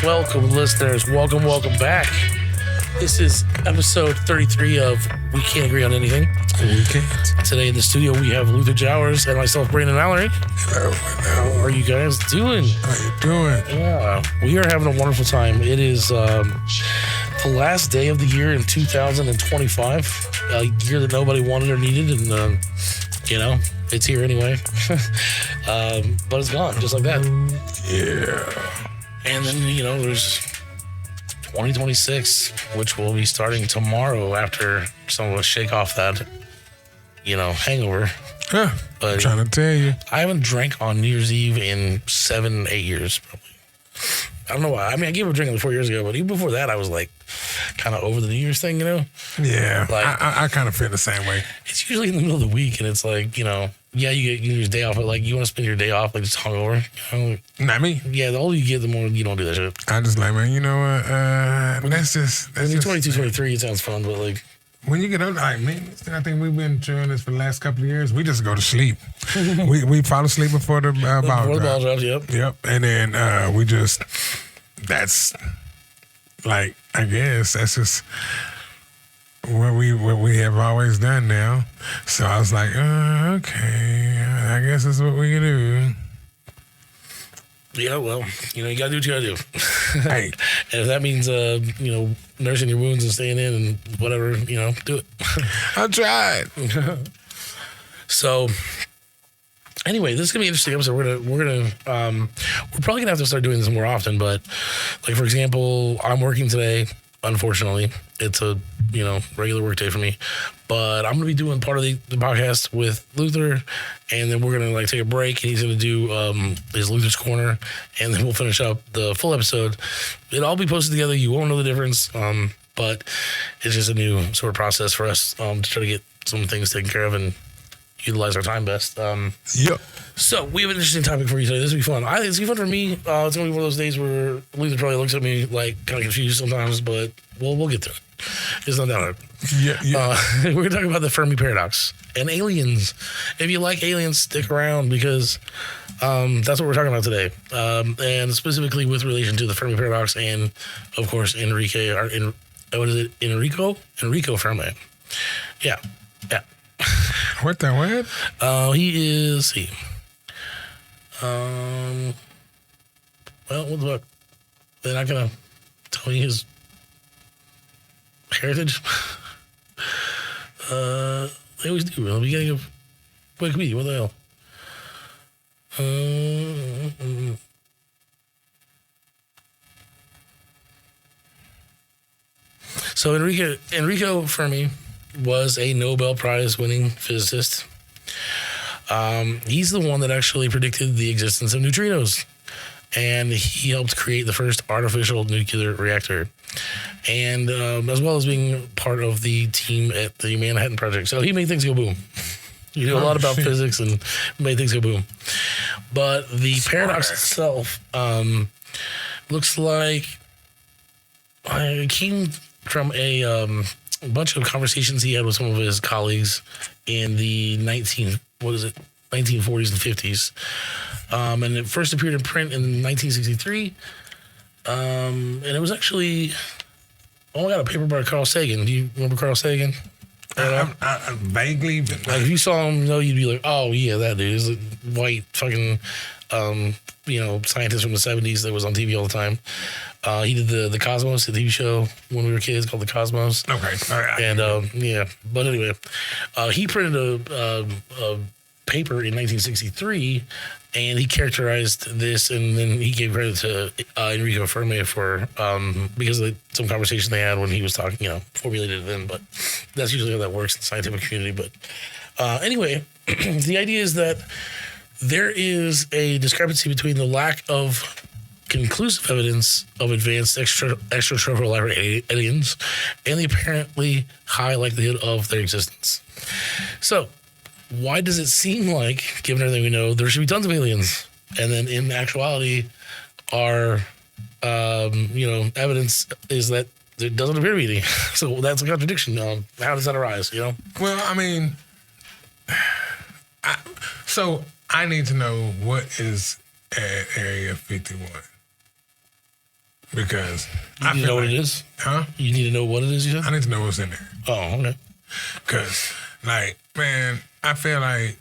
Welcome, listeners. Welcome back. This is episode 33 of We Can't Agree on Anything. We can't. Today in the studio, we have Luther Jowers and myself, Brandon Mallory. Hello. How are you guys doing? How you doing? Yeah, we are having a wonderful time. It is the last day of the year in 2025, a year that nobody wanted or needed, and, it's here anyway. But it's gone, just like that. Yeah. And then, there's 2026, which will be starting tomorrow after some of us shake off that, hangover. Yeah, But I'm trying to tell you. I haven't drank on New Year's Eve in 7-8 years, probably. I don't know why. I mean, I gave up drinking 4 years ago, but even before that, I was like kind of over the New Year's thing, Yeah, Like- I kind of feel the same way. It's usually in the middle of the week, and it's like, yeah, you get your day off, but like you want to spend your day off like just hungover. Not me. Yeah, the older you get, the more you don't do that shit. I just like, man, you know what? That's just. When you're 22, 23, it sounds fun, but like. When you get older, like, man, I think we've been doing this for the last couple of years. We just go to sleep. we fall asleep before the ball Before the ball drop. drops, yep. Yep, and then we just. That's like, I guess that's just what we have always done now. So I was like, okay, I guess that's what we can do. Yeah, well, you got to do what you got to do. Hey. And if that means, nursing your wounds and staying in and whatever, do it. I tried. So, anyway, this is gonna be an interesting episode. We're probably gonna have to start doing this more often. But, like for example, I'm working today. Unfortunately, it's a regular work day for me. But I'm gonna be doing part of the podcast with Luther, and then we're gonna take a break, and he's gonna do his Luther's Corner, and then we'll finish up the full episode. It'll all be posted together. You won't know the difference, but it's just a new sort of process for us to try to get some things taken care of and utilize our time best. Yep. So we have an interesting topic for you today. This will be fun. I think it's gonna be fun for me. It's gonna be one of those days where Luther probably looks at me like kind of confused sometimes, but we'll get to it. It's not that hard. Yeah. We're gonna talk about the Fermi paradox and aliens. If you like aliens, stick around because that's what we're talking about today, and specifically with relation to the Fermi paradox and, of course, Enrico Fermi. Yeah. What the what? He is. Well, what the fuck? They're not gonna tell me his heritage. They always do. At the beginning of Wikipedia. What the hell? So Enrico Fermi was a Nobel Prize winning physicist. He's the one that actually predicted the existence of neutrinos, and he helped create the first artificial nuclear reactor, and as well as being part of the team at the Manhattan Project. So he made things go boom. You know a lot about physics and made things go boom. But the paradox itself looks like it came from a bunch of conversations he had with some of his colleagues in the 1940s and 50s. And it first appeared in print in 1963. And it was actually, I got a paper by Carl Sagan. Do you remember Carl Sagan? I vaguely, but Like if you saw him, you'd be like, oh yeah, that dude is a white fucking, scientist from the 70s that was on TV all the time. He did the Cosmos, the TV show when we were kids called The Cosmos. okay. All right. And but anyway, he printed a paper in 1963, and he characterized this, and then he gave credit to Enrico Fermi for because of some conversation they had when he was talking, formulated it then. But that's usually how that works in the scientific community. But anyway, the idea is that there is a discrepancy between the lack of conclusive evidence of advanced extraterrestrial aliens and the apparently high likelihood of their existence. So, why does it seem like, given everything we know, there should be tons of aliens, and then in actuality, our evidence is that there doesn't appear to be any? So that's a contradiction. How does that arise? Well, I mean, so I need to know what is at Area 51. because You need to know what it is? Huh? You need to know what it is, you said? I need to know what's in there. Oh, okay. Because, like, man, I feel like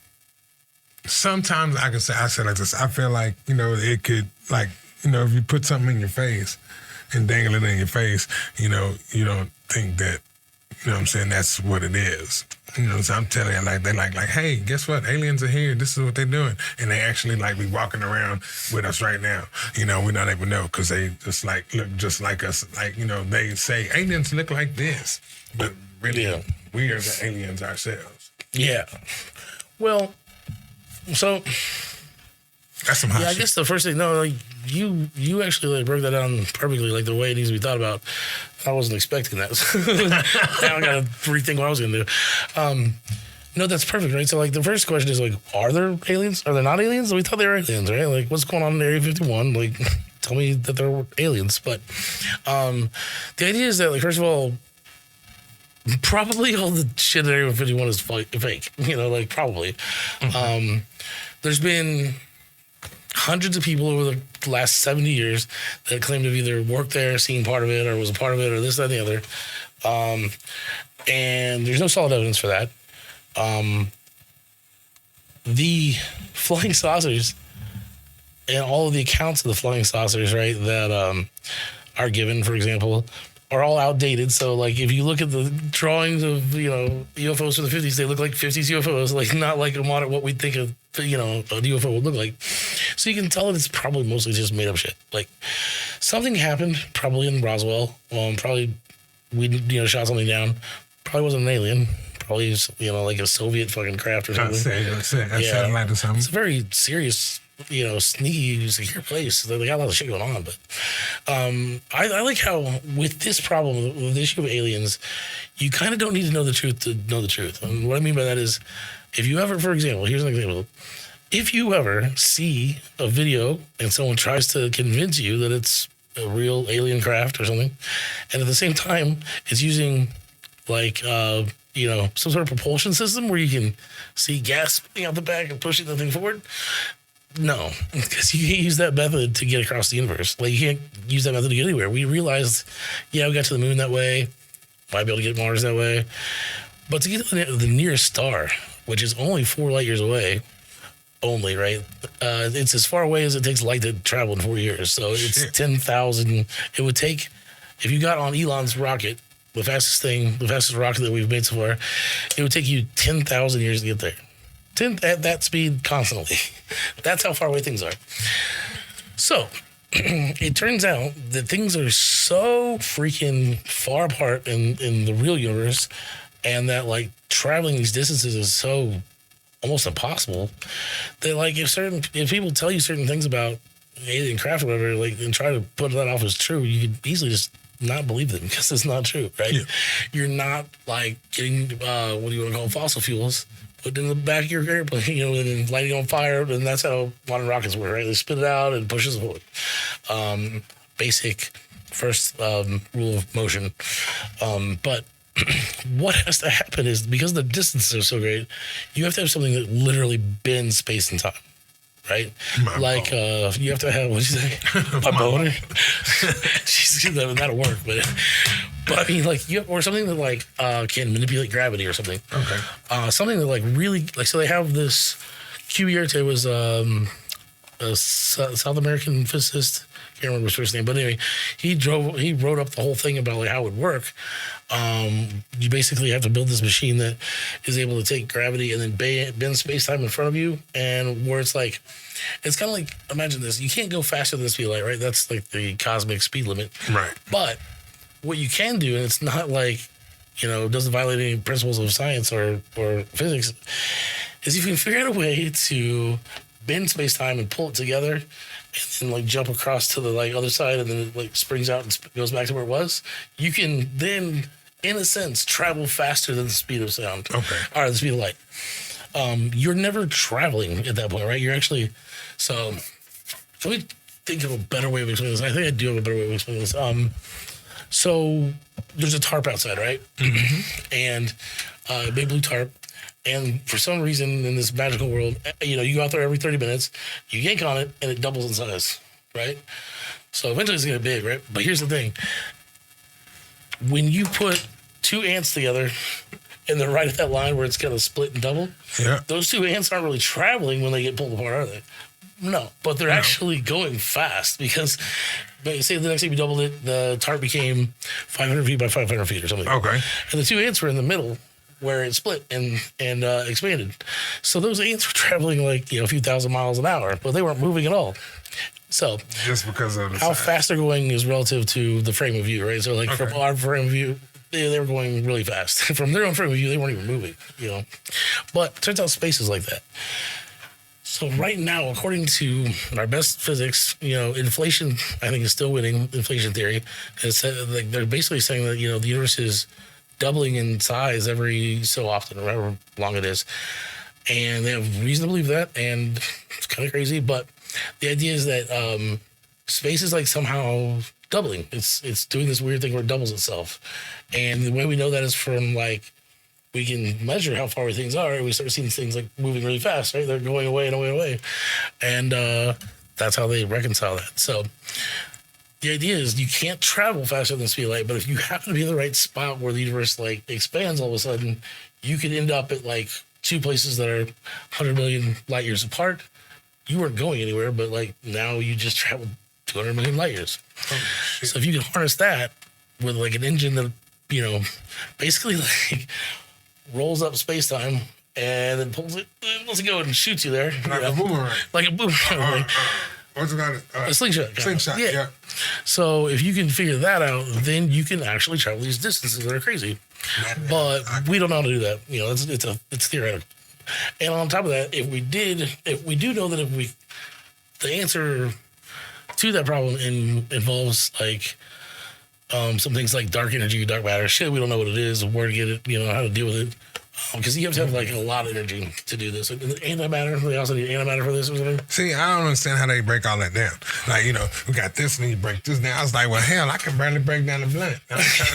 sometimes I say like this. I feel like, it could, like, if you put something in your face and dangle it in your face, you don't think that, what I'm saying, that's what it is. So I'm telling you, like, they're like, hey, guess what? Aliens are here. This is what they're doing. And they actually, like, be walking around with us right now. We not even know because they just, like, look just like us. Like, they say aliens look like this. But really, we are the aliens ourselves. Yeah. Well, so... That's some hot shit. I guess the first thing, like, you actually, like, broke that down perfectly, like, the way it needs to be thought about. I wasn't expecting that. Now I got to rethink what I was going to do. No, that's perfect, right? So, like, the first question is, like, are there aliens? Are there not aliens? We thought they were aliens, right? Like, what's going on in Area 51? Like, tell me that they're aliens. But the idea is that, like, first of all, probably all the shit in Area 51 is fake. Like, probably. Mm-hmm. There's been hundreds of people over the last 70 years that claim to have either worked there, seen part of it, or was a part of it, or this, that, and the other. And there's no solid evidence for that. The flying saucers and all of the accounts of the flying saucers, right, that are given, for example, are all outdated. So, like, if you look at the drawings of, UFOs from the 50s, they look like 50s UFOs, like, not like a modern, what we think of, a UFO would look like. So you can tell that it's probably mostly just made up shit. Like, something happened, probably in Roswell. Probably we, shot something down. Probably wasn't an alien. Probably, like a Soviet fucking craft or something. Satellite or something. It's a very serious, sneaky, secure place. They got a lot of shit going on. But I like how with this problem, with the issue of aliens, you kind of don't need to know the truth to know the truth. And what I mean by that is, if you ever, for example, here's an example. If you ever see a video and someone tries to convince you that it's a real alien craft or something, and at the same time it's using, like, some sort of propulsion system where you can see gas spitting out the back and pushing the thing forward, no, because you can't use that method to get across the universe. Like, you can't use that method to get anywhere. We realized, we got to the moon that way, might be able to get Mars that way, but to get to the nearest star, which is only 4 light years away, right? It's as far away as it takes light to travel in 4 years. So it's 10,000. It would take, if you got on Elon's rocket, the fastest rocket that we've made so far, it would take you 10,000 years to get there. At that speed constantly. That's how far away things are. So it turns out that things are so freaking far apart in the real universe, and that, like, traveling these distances is so almost impossible that, like, if people tell you certain things about alien craft or whatever, like, and try to put that off as true, you could easily just not believe them because it's not true, right? Yeah. You're not, like, getting what do you want to call fossil fuels put in the back of your airplane, and then lighting on fire, and that's how modern rockets work, right? They spit it out and pushes it forward. Basic first rule of motion. But what has to happen is, because the distances are so great, you have to have something that literally bends space and time, right? You have to have, what'd you say? My boner? That'll work, but I mean, like, or something that, like, can manipulate gravity or something. Okay. Something that, like, really, like, so they have this, Cuvier was a South American physicist. Can't remember his first name, but anyway, he wrote up the whole thing about, like, how it would work. You basically have to build this machine that is able to take gravity and then bend space-time in front of you, and where it's like, it's kind of like, imagine this, you can't go faster than the speed of light, right? That's like the cosmic speed limit. Right. But what you can do, and it's not like, doesn't violate any principles of science or physics, is you can figure out a way to bend space-time and pull it together, and then, like, jump across to the, like, other side, and then it, like, springs out and goes back to where it was. You can then, in a sense, travel faster than the speed of sound. Okay. Or the speed of light. You're never traveling at that point, right? You're actually, so let me think of a better way of explaining this. I think I do have a better way of explaining this. So there's a tarp outside, right? Mm-hmm. And a big blue tarp. And for some reason in this magical world, you go out there every 30 minutes, you yank on it, and it doubles in size, right? So eventually it's going to get big, right? But here's the thing. When you put two ants together and they're right at that line where it's going to split and double, those two ants aren't really traveling when they get pulled apart, are they? No, but they're actually going fast because, say the next time you doubled it, the tart became 500 feet by 500 feet or something. Okay. And the two ants were in the middle where it split and expanded. So those ants were traveling like, a few thousand miles an hour, but they weren't moving at all. So just because of how fast they're going is relative to the frame of view, right? So from our frame of view, they were going really fast. From their own frame of view, they weren't even moving, But it turns out space is like that. So right now, according to our best physics, inflation, I think, is still winning, inflation theory. And they're basically saying that, the universe is doubling in size every so often, or however long it is. And they have reason to believe that, and it's kind of crazy, but the idea is that space is like somehow doubling. It's doing this weird thing where it doubles itself. And the way we know that is from we can measure how far away things are, and we start seeing things like moving really fast, right? They're going away and away and away. And that's how they reconcile that. So the idea is you can't travel faster than the speed of light, but if you happen to be in the right spot where the universe expands all of a sudden, you could end up at two places that are 100 million light years apart. You weren't going anywhere, but now you just traveled 200 million light years. Oh, so if you can harness that with an engine that, basically rolls up space time and then pulls it, lets it go and shoots you there. Like a boomerang. Like a boomerang. What's it called? A slingshot. Slingshot, yeah. So if you can figure that out, then you can actually travel these distances that are crazy. But we don't know how to do that. It's theoretical. And on top of that, if we do know that the answer to that problem involves some things like dark energy, dark matter, shit, we don't know what it is, where to get it, how to deal with it. Because you have to have a lot of energy to do this. Antimatter, they also need antimatter for this or something. See, I don't understand how they break all that down. We got this and you break this down. I was like, well, hell, I can barely break down the blunt.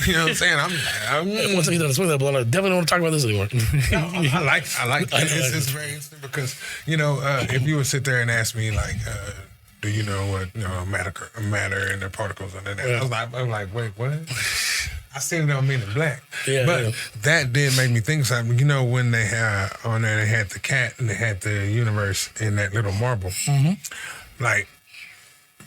You know what I'm saying? Once I get done swing that blunt, I definitely don't want to talk about this anymore. No, I like it's very interesting because, if you would sit there and ask me, do you know what matter and the particles and that? Yeah. I was like, wait, what? I seen it on Men in Black. But that did make me think something. When they had on there, they had the cat and they had the universe in that little marble. Mm-hmm.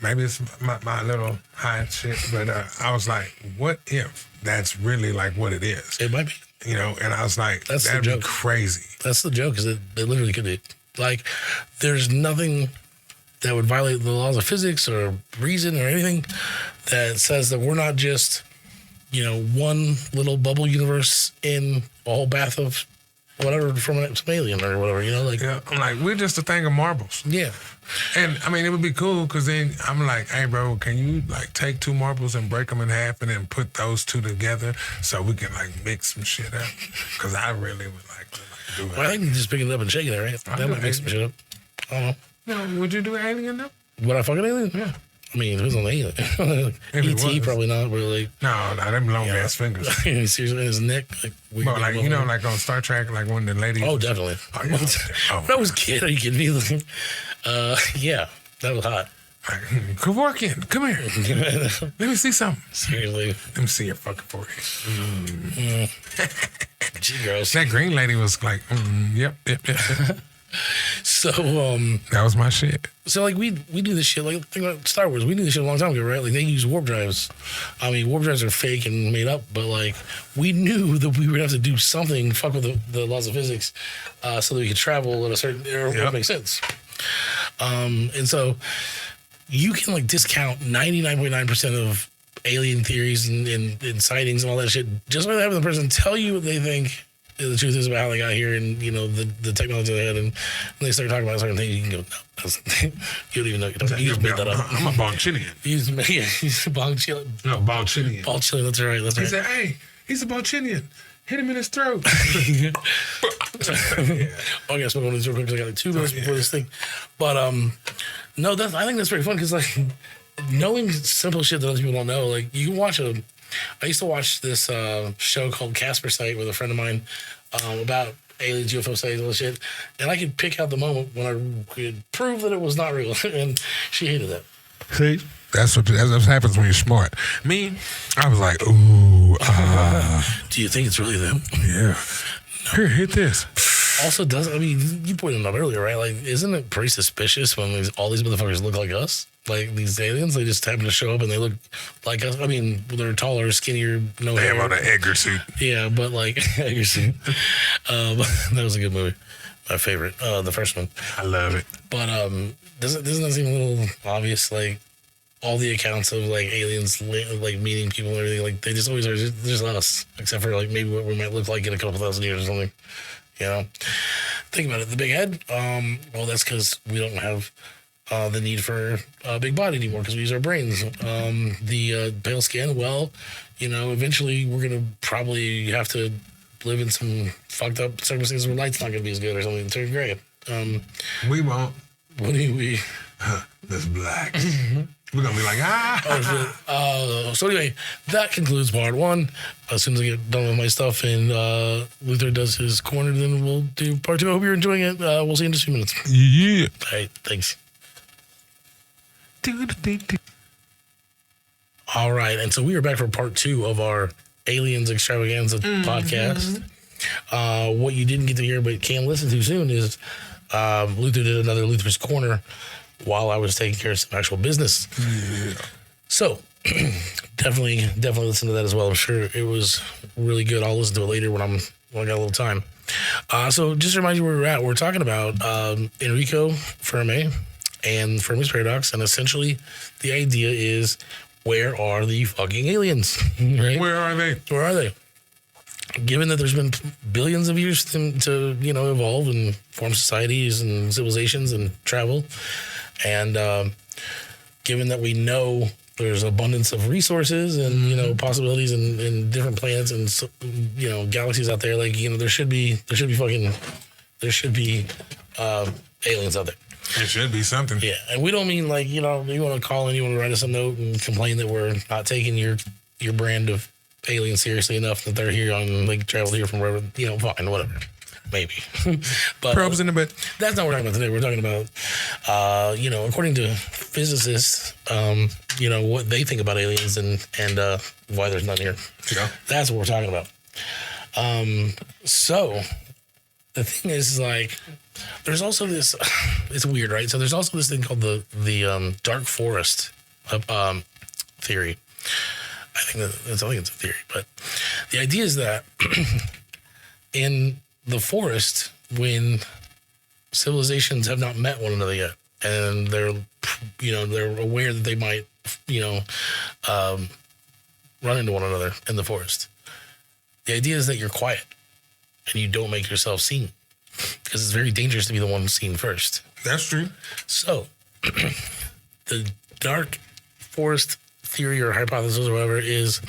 Maybe it's my little high shit, but I was like, what if that's really what it is? It might be. And I was like, that'd be crazy. That's the joke, is it literally could be. There's nothing that would violate the laws of physics or reason or anything that says that we're not just one little bubble universe in a whole bath of whatever from some alien or whatever, I'm we're just a thing of marbles. Yeah. And it would be cool because then I'm like, hey, bro, can you take two marbles and break them in half and then put those two together so we can mix some shit up? Because I really would like to do it. Well, I think you just picking it up and shaking it, right? That might mix some shit up. I don't know. No, would you do alien though? Would I fucking alien? Yeah. I mean, it depends on the alien. E.T. probably not really. No, them long ass fingers. Seriously, in his neck. But on Star Trek, when the lady. Oh, definitely. Oh, yeah. When I was a kid, are you kidding me? Yeah, that was hot. Kevorkian, come here. Let me see something. Seriously. Let me see your fucking forehead. Gee, girls. That green lady was like, yep. So that was my shit. So we do this shit think about Star Wars. We did this shit a long time ago, right? They use warp drives. I mean, warp drives are fake and made up, but we knew that we would have to do something, fuck with the laws of physics, so that we could travel at a certain area. It would make sense. And so you can discount 99.9% of alien theories and sightings and all that shit just by having the person tell you what they think the truth is about how they got here and, the technology they had. And when they start talking about certain things, you can go, no, you don't even know. You just made that up. I'm a Bongchinian. He's a Bongchinian. No, Bongchinian. Bongchinian, that's right. He said, hey, he's a Bongchinian. Hit him in his throat. Yeah. Oh, I guess we're going to do real quick because I got 2 minutes before this thing. But, no, I think that's very fun because, knowing simple shit that other people don't know, you can watch I used to watch this show called Casper Sight with a friend of mine about aliens, UFO sightings, all this shit. And I could pick out the moment when I could prove that it was not real. And she hated that. See, that's what happens when you're smart. Me, I was like, ooh, Do you think it's really them? yeah. Here, hit this. Also, you pointed out earlier, right? Like, isn't it pretty suspicious when all these motherfuckers look like us? Like, these aliens, they just happen to show up and they look like us. I mean, they're taller, skinnier, no They hair. have on an Edgar suit. Yeah, but like, Edgar suit. That was a good movie. My favorite, the first one. I love it. But doesn't that seem a little obvious? Like, all the accounts of like aliens like meeting people and everything, like they just always are just us, except for like maybe what we might look like in a couple thousand years or something. You know, think about it. The big head. Well, that's because we don't have the need for a big body anymore because we use our brains. The pale skin. Well, eventually we're gonna probably have to live in some fucked up circumstances where light's not gonna be as good or something. Turn gray. We won't. What do we? That's black. We're gonna be like, So anyway, that concludes part one. As soon as I get done with my stuff and Luther does his corner, then we'll do part two. I hope you're enjoying it. We'll see you in just a few minutes. Yeah. All right, thanks. All right, and so we are back for part two of our Aliens Extravaganza podcast. What you didn't get to hear but can listen to soon is Luther did another Luther's Corner while I was taking care of some actual business. Yeah. So definitely listen to that as well. I'm sure it was really good. I'll listen to it later when I got a little time. So just to remind you where we're at, we're talking about Enrico Fermi and Fermi's paradox, and essentially the idea is, where are the fucking aliens? Right? Where are they? Where are they? Given that there's been billions of years to evolve and form societies and civilizations and travel, and given that we know there's abundance of resources and possibilities and different planets and galaxies out there, like there should be aliens out there. It should be something. Yeah, and we don't mean like you want to call in, you want to write us a note and complain that we're not taking your brand of aliens seriously enough that they're here on traveled here from wherever, fine, whatever, maybe. But probes in the butt. That's not what we're talking about today. We're talking about according to physicists, what they think about aliens and why there's none here. Yeah. That's what we're talking about. So the thing is like, there's also this. It's weird, right? So there's also this thing called the dark forest theory. I think it's a theory, but the idea is that in the forest, when civilizations have not met one another yet, and they're aware that they might run into one another in the forest, the idea is that you're quiet and you don't make yourself seen, because it's very dangerous to be the one seen first. That's true. So the dark forest theory or hypothesis or whatever is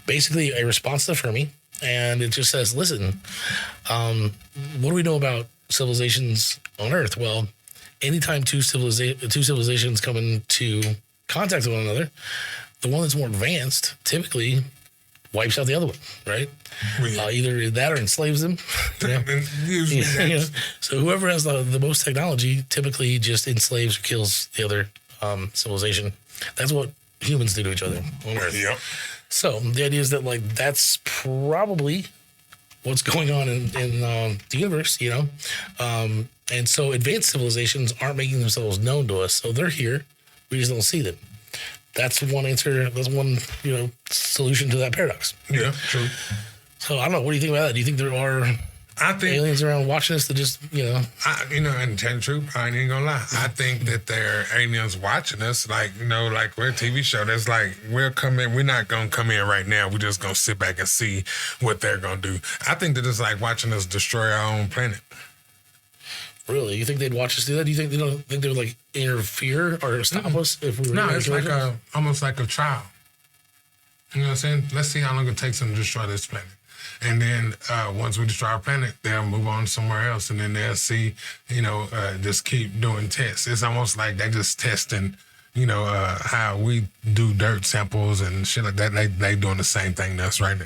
basically a response to Fermi, and it just says, listen, what do we know about civilizations on Earth? Well, anytime two civilizations come into contact with one another, the one that's more advanced typically wipes out the other one, right? Yeah. Either that or enslaves them. Usually So whoever has the most technology typically just enslaves or kills the other civilization. That's what humans do to each other on Earth. Yep. So the idea is that that's probably what's going on in the universe, and so advanced civilizations aren't making themselves known to us. So they're here, we just don't see them. That's one answer. That's one solution to that paradox. Yeah, true. So I don't know. What do you think about that? Do you think there are aliens around watching us that just and to tell the truth, I ain't even gonna lie. I think that there are aliens watching us, like we're a TV show. That's like, we'll come in. We're not gonna come in right now. We're just gonna sit back and see what they're gonna do. I think that it's like watching us destroy our own planet. Really? You think they'd watch us do that? Do you think they would interfere or stop us if we were? No, it's like almost like a trial. You know what I'm saying? Let's see how long it takes them to destroy this planet. And then once we destroy our planet, they'll move on somewhere else, and then they'll see, just keep doing tests. It's almost like they just testing, how we do dirt samples and shit like that. They doing the same thing to us right now.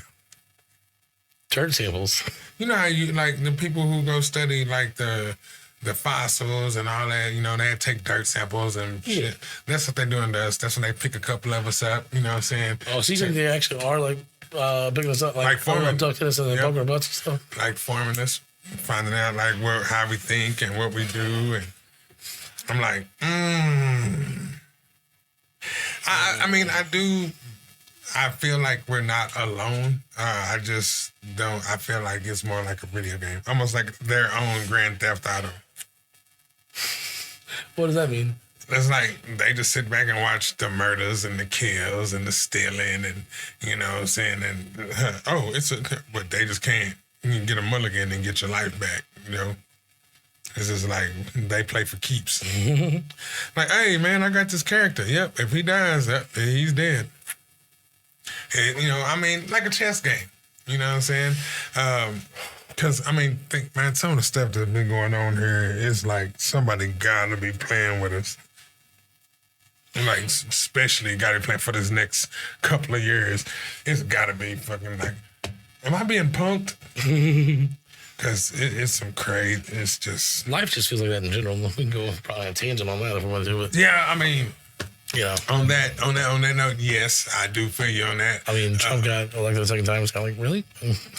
Dirt samples. You know how you the people who go study the the fossils and all that. You know, they take dirt samples and shit. That's what they're doing to us. That's when they pick a couple of us up. You know what I'm saying? Oh, so you think they actually are like picking us up, like forming, abducting us and then poking our butts and stuff? Like forming us, finding out like how we think and what we do, and I'm like, I mean, I feel like we're not alone. I just don't. I feel like it's more like a video game, almost like their own Grand Theft Auto. What does that mean? It's like they just sit back and watch the murders and the kills and the stealing and, you know what I'm saying, and but they just can't. You can get a mulligan and get your life back, you know. It's just like they play for keeps. Like, hey, man, I got this character. Yep, if he dies, he's dead. And, you know, I mean, like a chess game. You know what I'm saying? Because, I mean, think, man, some of the stuff that's been going on here is like somebody got to be playing with us. Like, especially got to be playing for this next couple of years. It's got to be fucking like, am I being punked? Because it's some crazy, it's just... Life just feels like that in general. We can go probably a tangent on that if we want to do it. Yeah, I mean... You know. On that note, yes, I do feel you on that. I mean, Trump got elected the second time. It's kind of like, really?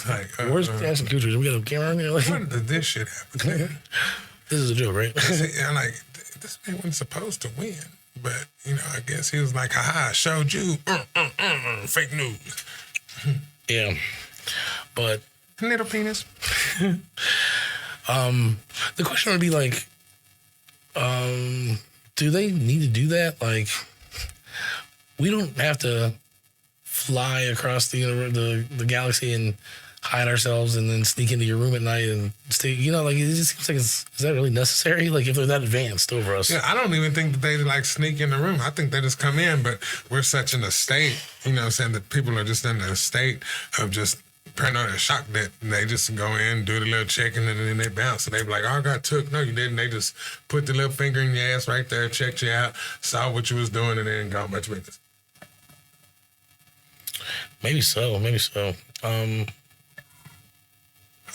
Like, where's Ashton Kutcher? Do we got a camera on here? Like, when did this shit happen? This is a joke, right? I'm like, this man wasn't supposed to win. But, you know, I guess he was like, haha, I showed you. Fake news. Yeah. But... Little penis. The question would be like, do they need to do that? Like, we don't have to fly across the galaxy and hide ourselves and then sneak into your room at night and stay. You know, like, it just seems like is that really necessary? Like, if they're that advanced over us? Yeah, I don't even think that they like sneak in the room. I think they just come in, but we're such in a state. You know what I'm saying? That people are just in a state of just paranoid shock that they just go in, do the little checking, and then they bounce. And they be like, oh, I got took. No, you didn't. They just put the little finger in your ass right there, checked you out, saw what you was doing, and then gone about your business. Maybe so.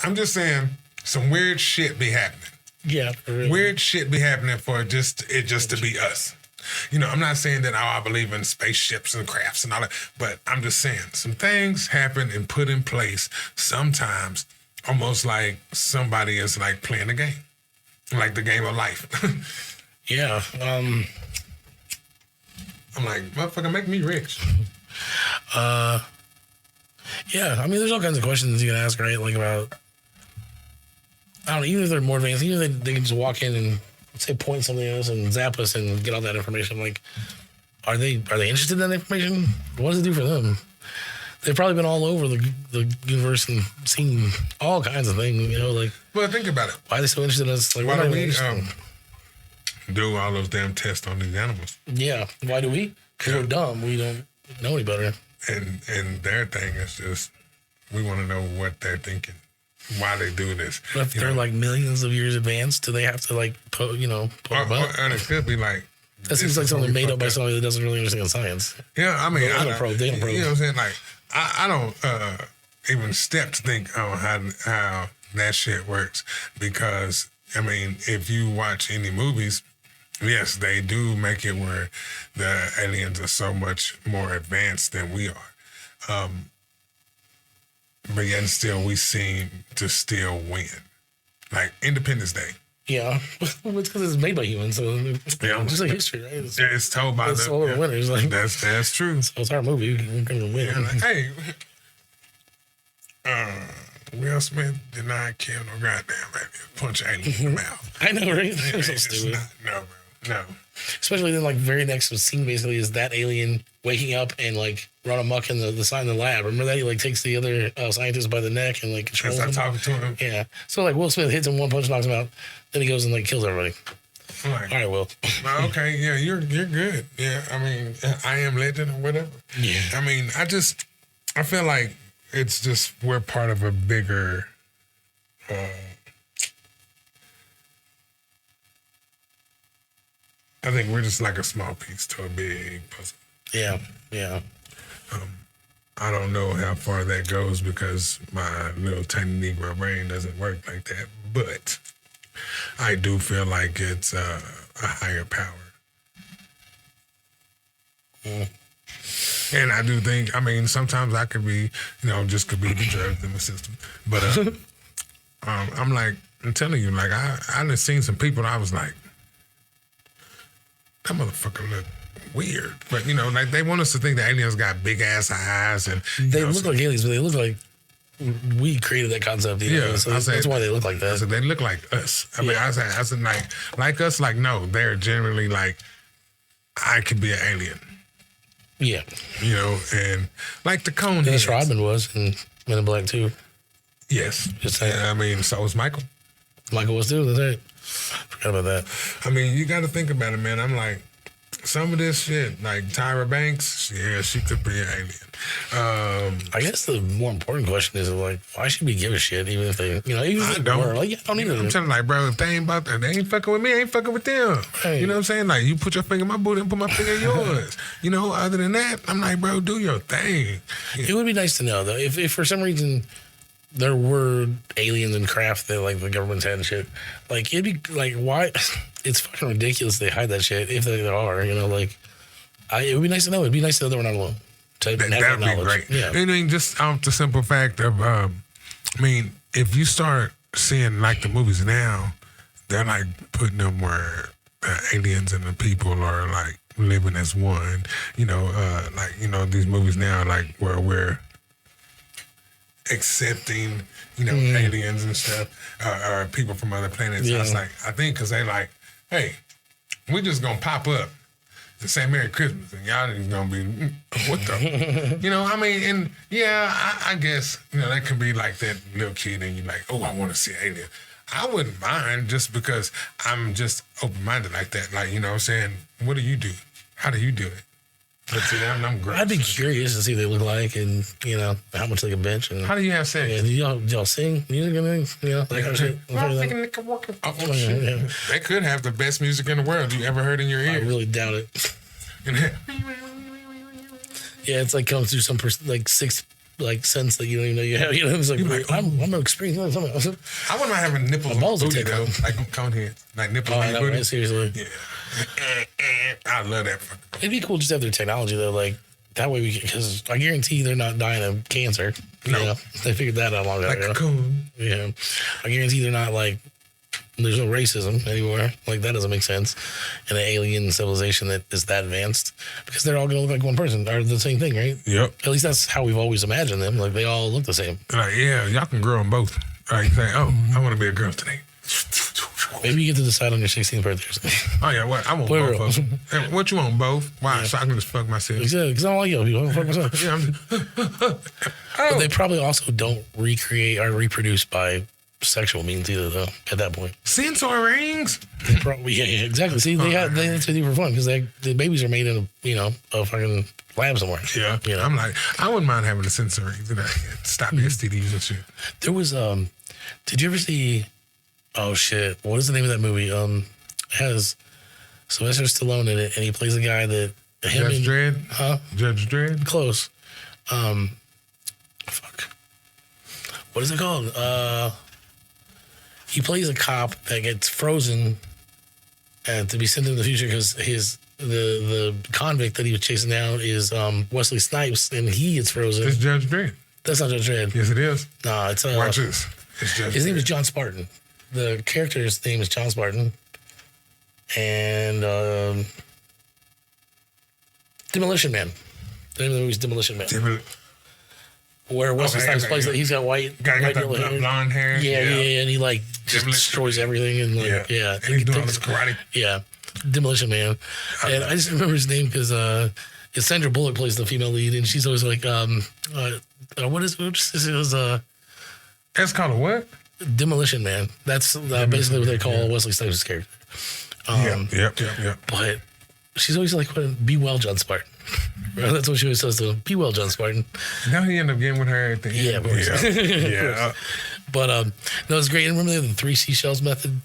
I'm just saying, some weird shit be happening. Yeah. Really. Weird shit be happening for it just to be us. You know, I'm not saying that I believe in spaceships and crafts and all that, but I'm just saying some things happen and put in place sometimes almost like somebody is like playing a game, like the game of life. Yeah. I'm like, motherfucker, make me rich. Yeah, I mean, there's all kinds of questions you can ask, right? Like about, I don't know, even if they're more advanced, even if they can just walk in and say point something at us and zap us and get all that information. Like, are they interested in that information? What does it do for them? They've probably been all over the universe and seen all kinds of things, you know, like. Well, think about it. Why are they so interested in us? Like, why do we do all those damn tests on these animals? Yeah, why do we? Because we're dumb. We don't know any better. And their thing is just, we want to know what they're thinking, why they do this. But if they're like millions of years advanced, do they have to like, or it could be like, that seems like something made up by somebody that doesn't really understand science. Yeah, I mean, they don't probe. You know what I'm saying? Like, I don't even step to think on how that shit works, because I mean, if you watch any movies, yes, they do make it where the aliens are so much more advanced than we are. But yet still we seem to still win. Like Independence Day. Yeah. It's because it's made by humans, so yeah. Just like history, right? It's told by the winners. Like, that's true. So it's our movie. We're going to win. Yeah, like, hey, Will Smith did not kill no goddamn baby. Punch an alien in the mouth. I know, right? That's so stupid. No, bro. No. Especially then, like, very next scene basically is that alien waking up and, like, run amok in the side of the lab. Remember that? He, like, takes the other scientist by the neck and, like, controls him. Talking to him. Yeah. So, like, Will Smith hits him, one punch knocks him out. Then he goes and, like, kills everybody. Like, all right, Will. Okay, yeah, you're good. Yeah, I mean, I Am Legend or whatever. Yeah. I mean, I feel like it's just we're part of a bigger... I think we're just like a small piece to a big puzzle. Yeah. I don't know how far that goes because my little tiny Negro brain doesn't work like that. But I do feel like it's a higher power. And I do think, I mean, sometimes I could be, just could be the drugs in the system. But I'm like, I'm telling you, like, I done seen some people and I was like, that motherfucker look weird. But, like, they want us to think that aliens got big ass eyes. And they look like aliens, but they look like we created that concept. Yeah. So that's why they look like that. I said, they look like us. I mean, I said, like us, like, no, they're generally like, I could be an alien. Yeah. And like the cone. Dennis Rodman was in Men in Black too. Yes. Just saying. I mean, so was Michael. Michael was too. That's right. Forgot about that. I mean, you got to think about it, man. I'm like, some of this shit, like Tyra Banks, yeah, she could be an alien. I guess the more important question is like, why should we give a shit, even if they, even if I don't. Like, yeah, I don't either. I'm telling you, like, bro, if they ain't about that, they ain't fucking with me, I ain't fucking with them. Right. You know what I'm saying? Like, you put your finger in my booty and put my finger in yours. Other than that, I'm like, bro, do your thing. It would be nice to know though, if for some reason there were aliens and craft that like the government's had and shit, like it'd be like, why? It's fucking ridiculous they hide that shit if they are. It would be nice to know. It'd be nice to know that we're not alone. That would be great. Yeah. I mean, just off the simple fact of, if you start seeing like the movies now, they're like putting them where aliens and the people are like living as one. These movies now, like where we're accepting, aliens and stuff, or people from other planets. Yeah. I was like, I think because they like, hey, we just gonna pop up and say Merry Christmas, and y'all is gonna be, what the, and yeah, I guess, that could be like that little kid, and you're like, oh, I want to see an alien. I wouldn't mind just because I'm just open-minded like that. Like, what I'm saying? What do you do? How do you do it? But see, I'm gross. I'd be curious to see what they look like and, how much they can bench. And, how do you have sex? Yeah, do y'all sing music and things? That kind of shit? Oh, shit. Yeah. They could have the best music in the world you ever heard in your ear. I really doubt it. Yeah, it's like comes through some six sense that you don't even know you have. It's like, I'm experiencing something. I wouldn't mind having nipples on the booty, though. Like cone heads. Like nipples on the booty. Right, seriously. Yeah. I love that. It'd be cool just to have their technology, though. Like, that way because I guarantee they're not dying of cancer. No. They figured that out long ago. Like a coon. Yeah. I guarantee they're not like, there's no racism anymore. Like, that doesn't make sense in an alien civilization that is that advanced because they're all going to look like one person or the same thing, right? Yep. At least that's how we've always imagined them. Like, they all look the same. Like, yeah, y'all can grow them both. Like, say, oh, I want to be a girl today. Maybe you get to decide on your 16th birthday. Oh, yeah, what? I want both of them. Hey, what you want, both? Why? Yeah. So I can just fuck myself. Exactly, because I don't like you. I don't fuck myself. Yeah, But they probably also don't recreate or reproduce by sexual means either, though, at that point. Sensor rings? Yeah, exactly. See, that's what they do for fun because the babies are made in a fucking lab somewhere. Yeah. I'm like, I wouldn't mind having the sensor rings. Stop the STDs and shit. There was, did you ever see, oh shit, what is the name of that movie? It has Sylvester Stallone in it and he plays a guy that... Judge Dredd? Huh? Judge Dredd? Close. Fuck. What is it called? He plays a cop that gets frozen to be sent into the future because the convict that he was chasing down is Wesley Snipes, and he gets frozen. It's Judge Dredd. That's not Judge Dredd. Yes, it is. Nah, it's watch this. It's Judge his Dredd. name is John Spartan. The character's name is John Spartan, and Demolition Man. The name of the movie is Demolition Man. Where Wesley Snipes plays that he's got white blonde hair. Yeah, and he like just destroys everything and like and he's doing all this karate. Yeah, Demolition Man. And I just remember his name because Sandra Bullock plays the female lead, and she's always like, what is it? That's called a what? Demolition Man. That's basically what they call Wesley Snipes' character. Yep. But she's always like, "Be well, John Spartan." Right? That's what she always says to him. Be well, John Spartan. Now he ended up getting with her at the end. Yeah, of course. Yeah. But no, it's great. And remember the 3 seashells method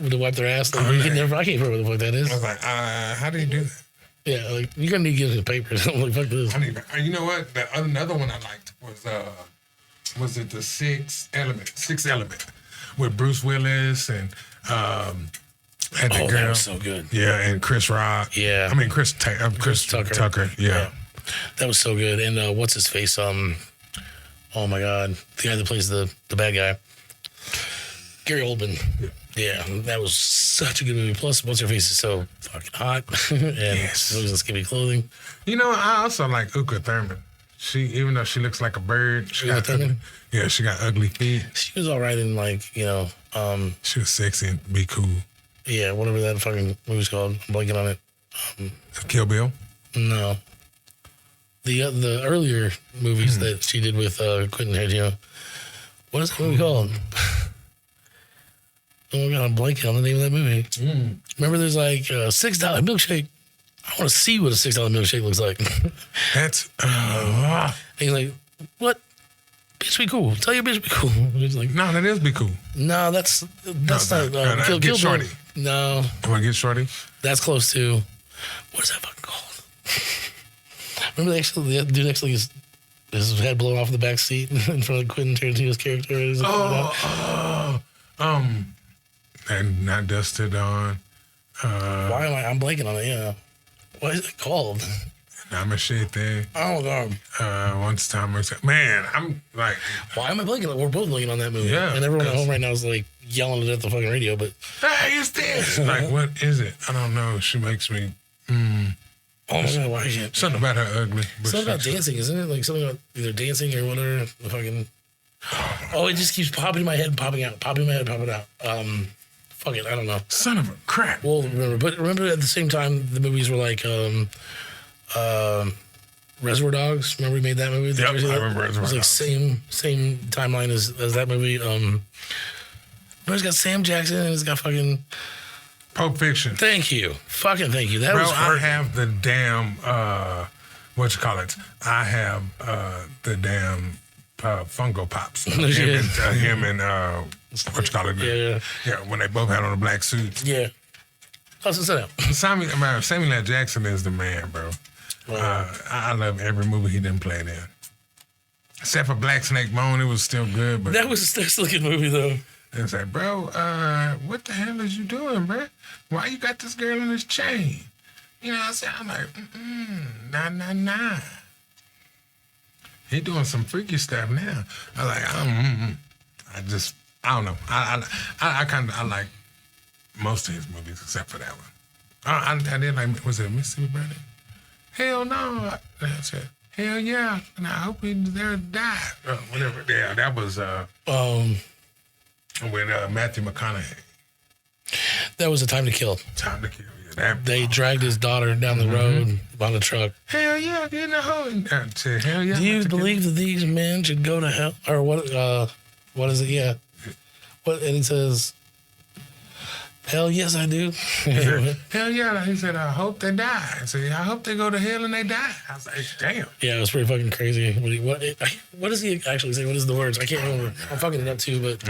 to wipe their ass? Like, I can't remember what the fuck that is. I was like, how do you do that? Yeah, like you're gonna need to give me the papers. I'm like, fuck this. You know what? Another one I liked was it the Sixth Element with Bruce Willis and Had the Oh, girl. that was so good. Yeah, and Chris Rock. Yeah. I mean Chris Tucker. Yeah. That was so good. And what's his face? Oh my God, the guy that plays the bad guy, Gary Oldman. Yeah, that was such a good movie. Plus, what's her face is so fucking hot, and she was in skimpy clothing. You know, I also like Uka Thurman. She, even though she looks like a bird, she got ugly feet. She was all right in she was sexy and be cool. Yeah, whatever that fucking movie's called. I'm blanking on it. Kill Bill? No. The earlier movies that she did with Quentin Tarantino. What is that movie called? Oh my God, I'm blanking on the name of that movie. Remember, there's like a $6 milkshake. I want to see what a $6 milkshake looks like. That's and he's like, "What? Bitch, be cool. Tell your bitch be cool." He's like, no, that is be cool. "No, that's not Kill Kill Shorty. No, I'm gonna get Shorty. That's close to. What is that fucking called? Remember, the dude actually his head blown off in the back seat in front of Quentin Tarantino's character. And not Dusted On. Why am I'm blanking on it? Yeah, what is it called? Namashite. Oh God. Once time I said, man, I'm like, why am I blanking? We're both blanking on that movie. Yeah, and everyone at home right now is like yelling it at the fucking radio. But hey, it's this. Like, what is it? I don't know. She makes me. Oh my God, why can't something about her ugly? Something about dancing, isn't it? Like something about either dancing or whatever. The fucking. Oh, it just keeps popping in my head, popping out, popping in my head, popping out. Fuck it, I don't know. Son of a crap. Well, remember at the same time the movies were like Reservoir Dogs. Remember we made that movie? Yep, I remember Reservoir Dogs. It was like same timeline as that movie. It's got Sam Jackson and it's got fucking Pulp Fiction. Thank you. Fucking thank you. That Bro, was I have the damn what you call it? I have the damn Funko Pops. Him and what you call it? Yeah, when they both had on the black suits. Yeah. How's it set up? Samuel L. Jackson is the man, bro. Wow. I love every movie he didn't play in. Except for Black Snake Moan, it was still good. But that was a still-looking movie, though. It's like, bro, what the hell is you doing, bro? Why you got this girl in this chain? You know what I'm saying? I'm like, nah. He doing some freaky stuff now. I was like, I don't know. I like most of his movies except for that one. I did like, was it Mississippi Burning? Hell no. I said, hell yeah. And I hope he's there to die. Whatever. Yeah, that was with Matthew McConaughey. That was A Time to Kill. Time to Kill. Yeah, they dragged his daughter down the road on a truck. Hell yeah, you know. Said, hell yeah. Do you believe that these men should go to hell? Or what? What is it? Yeah. What? And he says, hell yes, I do. Hell yeah. He said, I hope they die. I said, I hope they go to hell and they die. I was like, damn. Yeah, it was pretty fucking crazy. What does he actually say? What is the words? I can't remember. I'm fucking it up too, but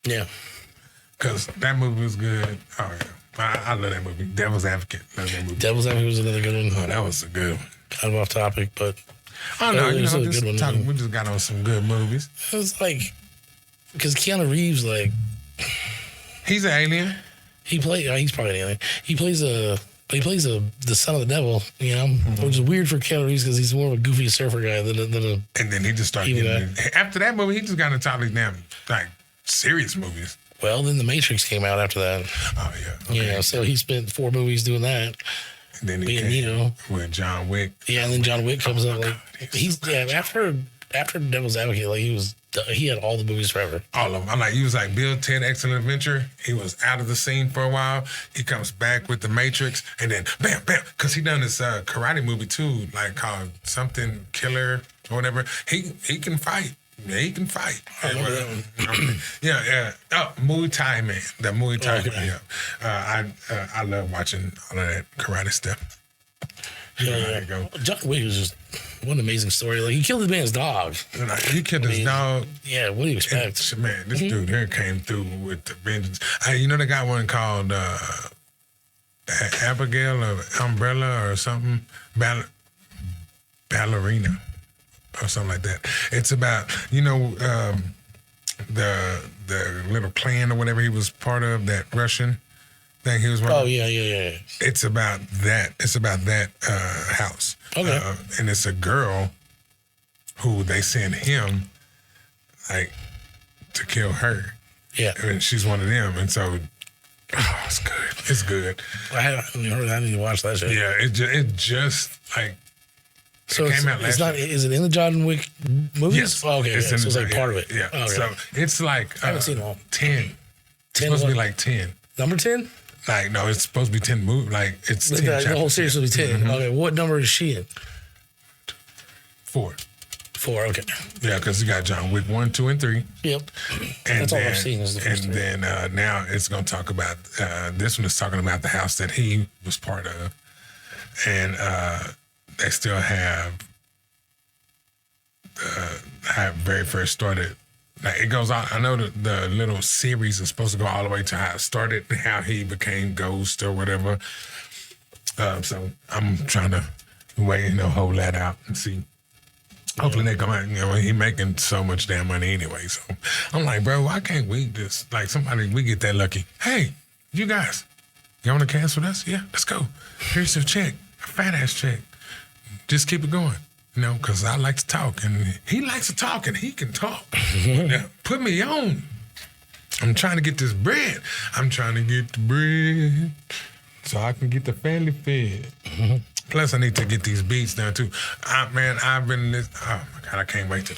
yeah. Because that movie was good. Oh yeah. I love that movie. Devil's Advocate. Love that movie. Devil's Advocate was another good one. Oh, that was a good one. Kind of off topic, but oh no, we just got on some good movies. It was like because Keanu Reeves, like he's an alien. He's probably an alien. He plays the son of the devil, you know, which is weird for Keanu Reeves because he's more of a goofy surfer guy than a. And then he just started getting after that movie. He just got into all these damn like serious movies. Well, then The Matrix came out after that. Oh yeah. Okay. Yeah, so he spent 4 movies doing that. And then he came with John Wick. Yeah, and then John Wick comes out like after Devil's Advocate, like he had all the movies forever. All of them. I'm like, he was like Bill, Ted, Excellent Adventure. He was out of the scene for a while. He comes back with The Matrix, and then bam, bam, because he done this karate movie too, like called something Killer or whatever. He can fight. Yeah, he can fight. Yeah. Oh, Muay Thai, man. The Muay Thai. Okay. Yeah. I love watching all of that karate stuff. Yeah. John Wick was just what an amazing story. Like he killed his man's dog. He killed his dog. Yeah, what do you expect? Man, this dude here came through with the vengeance. You know they got one called Abigail or Umbrella or something. Ballerina. Or something like that. It's about the the little clan or whatever he was part of, that Russian thing he was running. Oh yeah. It's about that. It's about that house. Okay. And it's a girl who they send him like to kill her. Yeah. And she's one of them, and so it's good. It's good. I haven't heard that. I need to watch that shit. Yeah, it just like. So it came out last year. Is it in the John Wick movies? Yes. Oh, okay. So it's like part of it. Yeah. Oh, okay. So it's like I haven't seen them all. 10. It's supposed to be like 10. Number 10? Like, no, it's supposed to be 10 movies. Like, it's 10 The whole chapters. series will be 10. Mm-hmm. Okay. What number is she in? 4. 4. Okay. Yeah, because you got John Wick 1, 2, and 3. Yep. And That's all I've seen is the first And three. then now it's going to talk about, this one is talking about the house that he was part of. And they still have, how it very first started. Like, it goes on. I know the little series is supposed to go all the way to how it started, how he became Ghost or whatever. So I'm trying to wait, hold that out and see. Hopefully they come out. He making so much damn money anyway. So I'm like, bro, why can't we just we get that lucky? Hey, you guys, you want to cast with us? Yeah, let's go. Here's your check, a fat ass check. Just keep it going. Because I like to talk, and he likes to talk, and he can talk. Now, put me on. I'm trying to get this bread. I'm trying to get the bread so I can get the family fed. Plus, I need to get these beats done, too. I've been oh, my God, I can't wait to.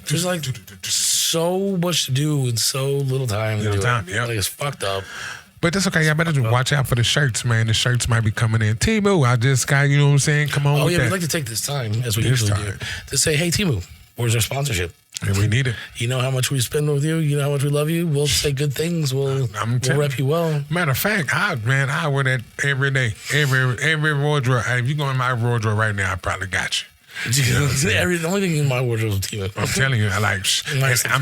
There's like so much to do in so little time. Little time, yeah. Like, it's fucked up. But that's okay. Y'all better watch out for the shirts, man. The shirts might be coming in. Timu, I just got, you know what I'm saying? Come on with that. We'd like to take this time, as we usually do, to say, hey, Timu, where's our sponsorship? And we need it. You know how much we spend with you. You know how much we love you. We'll say good things. We'll rep you well. Matter of fact, I wear that every day. Every wardrobe. If you go in my wardrobe right now, I probably got you. The only thing in my wardrobe is Timu. I'm telling you, I'm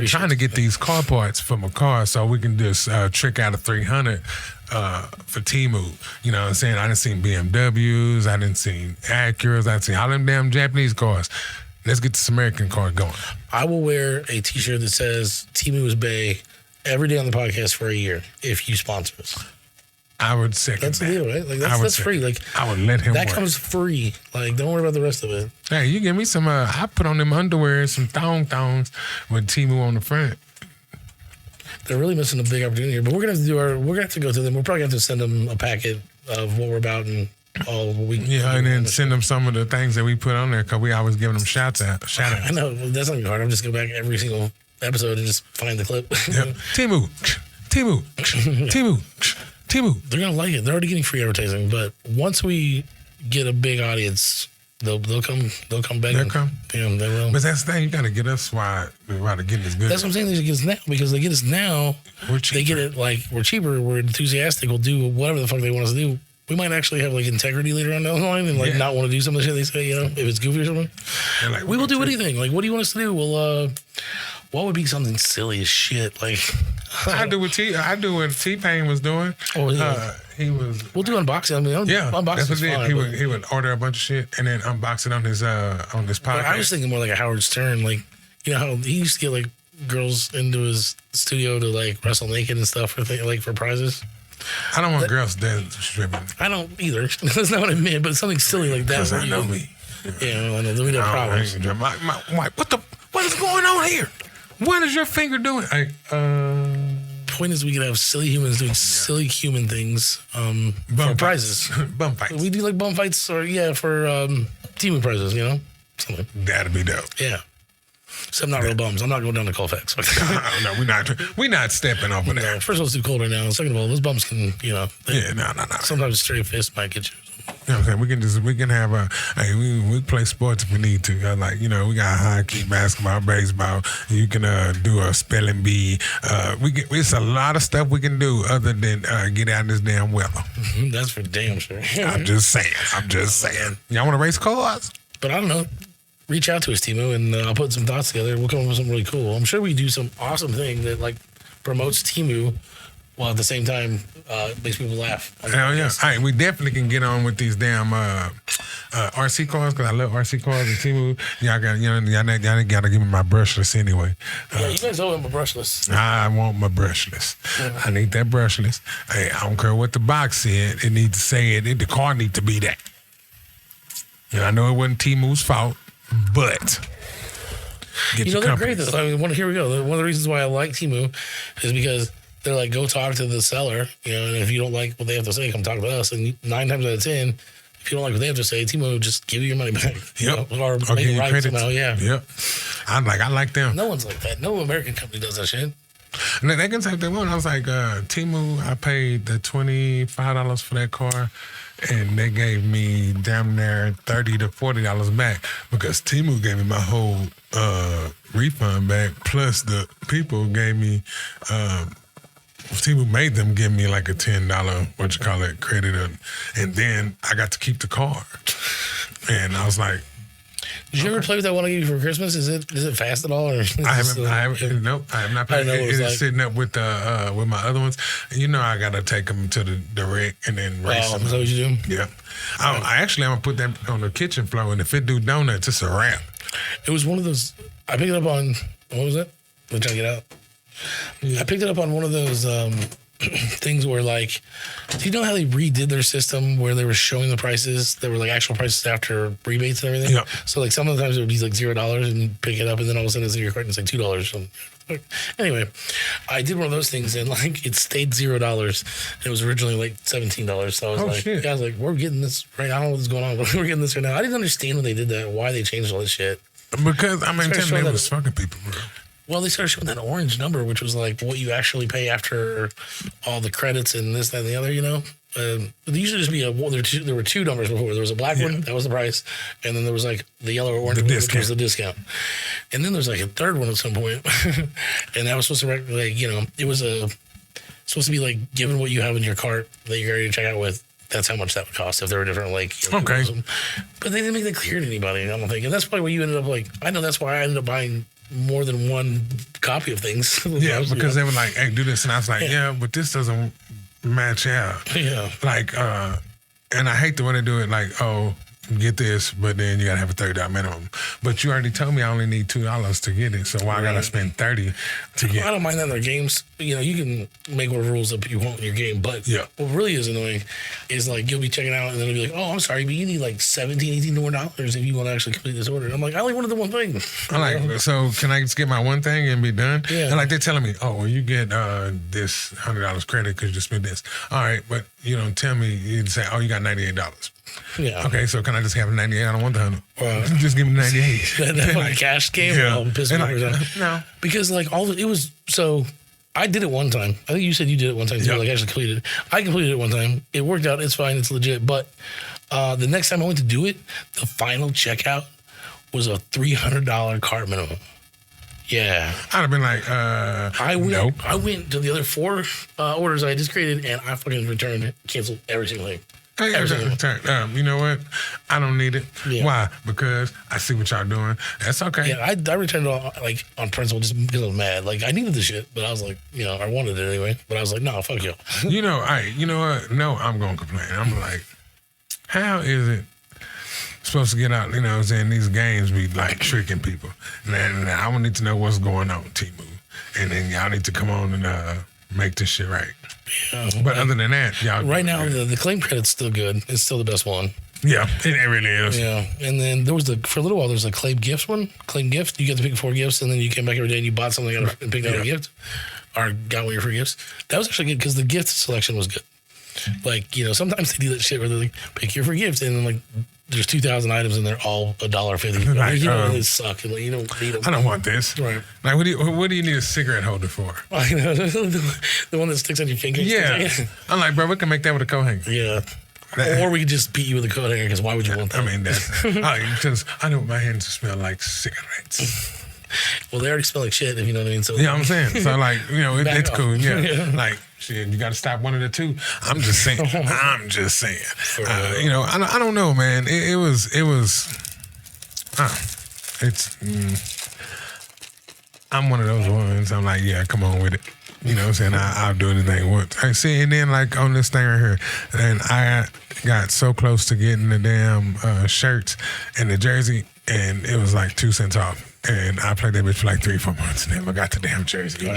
trying to get these car parts for my car so we can just trick out a 300 for Timu. You know what I'm saying? I done seen BMWs, I done seen Acuras, I done seen all them damn Japanese cars. Let's get this American car going. I will wear a T-shirt that says Timu is Bay every day on the podcast for a year if you sponsor us. I would second That's that. the deal, right? Like that's free. Like I would let him that work. comes free. Like don't worry about the rest of it. Hey, you give me some. I put on them underwear, some thongs with Timu on the front. They're really missing a big opportunity here. But we're gonna have to We're gonna have to go to them. We're probably gonna have to send them a packet of what we're about and all we. Yeah, and then send them some of the things that we put on there because we always giving them shout outs. I know that's not gonna be hard. I'm just going back every single episode and just find the clip. Yep. Timu. They're gonna like it. They're already getting free advertising, but once we get a big audience, they'll come begging. They'll come. Yeah, they will. But that's the thing. You got to get us while they're getting as good. That's what I'm saying. They should get us now because they get us now. We're cheaper. They get it like we're cheaper. We're enthusiastic. We'll do whatever the fuck they want us to do. We might actually have like integrity later on down the line and like not want to do some of the shit they say. If it's goofy or something, like, we will do anything. Like, what do you want us to do? We'll. What would be something silly as shit? Like I do what T-Pain was doing. Oh yeah. He was. We'll do unboxing. I mean, unboxing that's what is fine. He would order a bunch of shit and then unbox it on his podcast. I was thinking more like a Howard Stern. Like, you know how he used to get like girls into his studio to like wrestle naked and stuff for for prizes. I don't want girls dead stripping. I don't either. That's not what I meant. But something silly like that. Because I know me. Yeah, I know. Then we have problems. My what is going on here? What is your finger doing? Point is, we could have silly humans doing silly human things for prizes. Bum fights. We do like bum fights or for team prizes, something. That'd be dope. Yeah. Except not real bums. I'm not going down to Colfax. No, we're not stepping over there. No, first of all, it's too cold right now. Second of all, those bums can, no. Sometimes a straight fist might get you. You know what I'm saying? We can have we play sports if we need to. We got hockey, basketball, baseball. You can do a spelling bee. It's a lot of stuff we can do other than get out in this damn weather. Mm-hmm, that's for damn sure. I'm just saying. Y'all want to race cars? But I don't know. Reach out to us, Timo, and I'll put some thoughts together. We'll come up with something really cool. I'm sure we do some awesome thing that promotes Timu while at the same time it makes people laugh. Hell yeah! All right, we definitely can get on with these damn RC cars because I love RC cars and Temu. Y'all gotta give me my brushless anyway. Yeah, you guys owe him a brushless. I want my brushless. Yeah. I need that brushless. Hey, I don't care what the box said. It needs to say it. The car needs to be that. And I know it wasn't Temu's fault, but they're great though. I mean, here we go. One of the reasons why I like Temu is because they're like, go talk to the seller, and if you don't like what they have to say, come talk to us. And 9 times out of 10, if you don't like what they have to say, Temu will just give you your money back. Yep. Or make it right somehow. Yeah. Yep. I like them. No one's like that. No American company does that shit. And they can say if they want. I was like, Temu, I paid the $25 for that car, and they gave me damn near $30 to $40 back because Temu gave me my whole refund back. Plus the people gave me. Temu made them give me like a $10 credit, and then I got to keep the car. And I was like, did you ever play with that one I gave you for Christmas? Is it fast at all? Or I haven't. Nope, I have not played. It's sitting up with my other ones. I gotta take them to the wreck and then race them. Is that what you do? Yeah. I'm gonna put that on the kitchen floor, and if it do donuts, it's a wrap. It was one of those. I picked it up on what was it? I'm trying to get out. I picked it up on one of those things where, like, do you know how they redid their system where they were showing the prices that were like actual prices after rebates and everything? Yeah. So like some of the times it would be like $0 and you pick it up and then all of a sudden it's in your cart and it's like $2. Anyway, I did one of those things and like it stayed $0. It was originally like $17. So I was I was like, we're getting this right. I don't know what's going on, but we're getting this right now. I didn't understand when they did that, why they changed all this shit. Because they was fucking people, bro. Well, they started showing that orange number, which was like what you actually pay after all the credits and this, that, and the other, There usually just be there were 2 numbers before. There was a black one, that was the price, and then there was like the yellow or orange one, which was the discount. And then there's like a third one at some point, and that was supposed to it was supposed to be like given what you have in your cart that you're ready to check out with. That's how much that would cost if there were different okay. But they didn't make that clear to anybody. I don't think, and that's probably why you ended up I know that's why I ended up buying more than one copy of things. Yeah, because they were like, hey, do this. And I was like, yeah, but this doesn't match out. Yeah. And I hate the way they do it, get this, but then you got to have a $30 minimum. But you already told me I only need $2 to get it, so why I got to spend $30 to get it? I don't mind that in their games. You can make whatever rules up you want in your game, but what really is annoying is you'll be checking out and then it'll be like, oh, I'm sorry, but you need $17, $18 more if you want to actually complete this order. And I'm like, I only wanted the one thing. I'm so can I just get my one thing and be done? Yeah. And they're telling me, oh, well, you get this $100 credit because you just spent this. All right, but you don't tell me, you say, oh, you got $98. Yeah. Okay, so can I just have 98? I don't want the 100. Just give me 98. that cash game? Yeah. Piss me off. No. Because it was so. I did it one time. I think you said you did it one time too. Yep. Actually completed it. I completed it one time. It worked out. It's fine. It's legit. But the next time I went to do it, the final checkout was a $300 cart minimum. Yeah. I'd have been like, nope. I went to the other 4 orders I just created, and I fucking returned, canceled every single thing. You know what? I don't need it. Yeah. Why? Because I see what y'all doing. That's okay. Yeah, I returned it all, on principle just because I was mad. I needed the shit, but I was like, I wanted it anyway. But I was like, no, fuck you. You know what? No, I'm going to complain. I'm like, how is it supposed to get out, these games be tricking people. And I would need to know what's going on, Temu. And then y'all need to come on and make this shit right. Yeah. But other than that, y'all... Right now, the claim credit's still good. It's still the best one. Yeah, it really is. Yeah. And then there was for a little while, there's a claim gift one. Claim gift. You get to pick 4 gifts, and then you came back every day and you bought something and picked out a gift. Or got one of your free gifts. That was actually good because the gift selection was good. Sometimes they do that shit where they're like, pick your free gift, and then there's 2,000 items and they're all $1.50. They suck. And you don't need them. I don't want this. Right. What do you need a cigarette holder for? I know. The one that sticks on your finger. Yeah. I'm like, bro, we can make that with a coat hanger. Yeah. Or we could just beat you with a coat hanger because why would you want that? I mean, because I don't want my hands to smell like cigarettes. Well, they already smell like shit, if you know what I mean. So I'm saying. So, it's cool. Yeah. Shit, you got to stop one of the 2. I'm just saying. I don't know, man. It was. I'm one of those ones. I'm like, yeah, come on with it. You know what I'm saying? I'll do anything once. I see, and then like on this thing right here, and I got so close to getting the damn shirts and the jersey, and it was like 2 cents off. And I played that bitch for like 3-4 months, and then I got the damn jersey.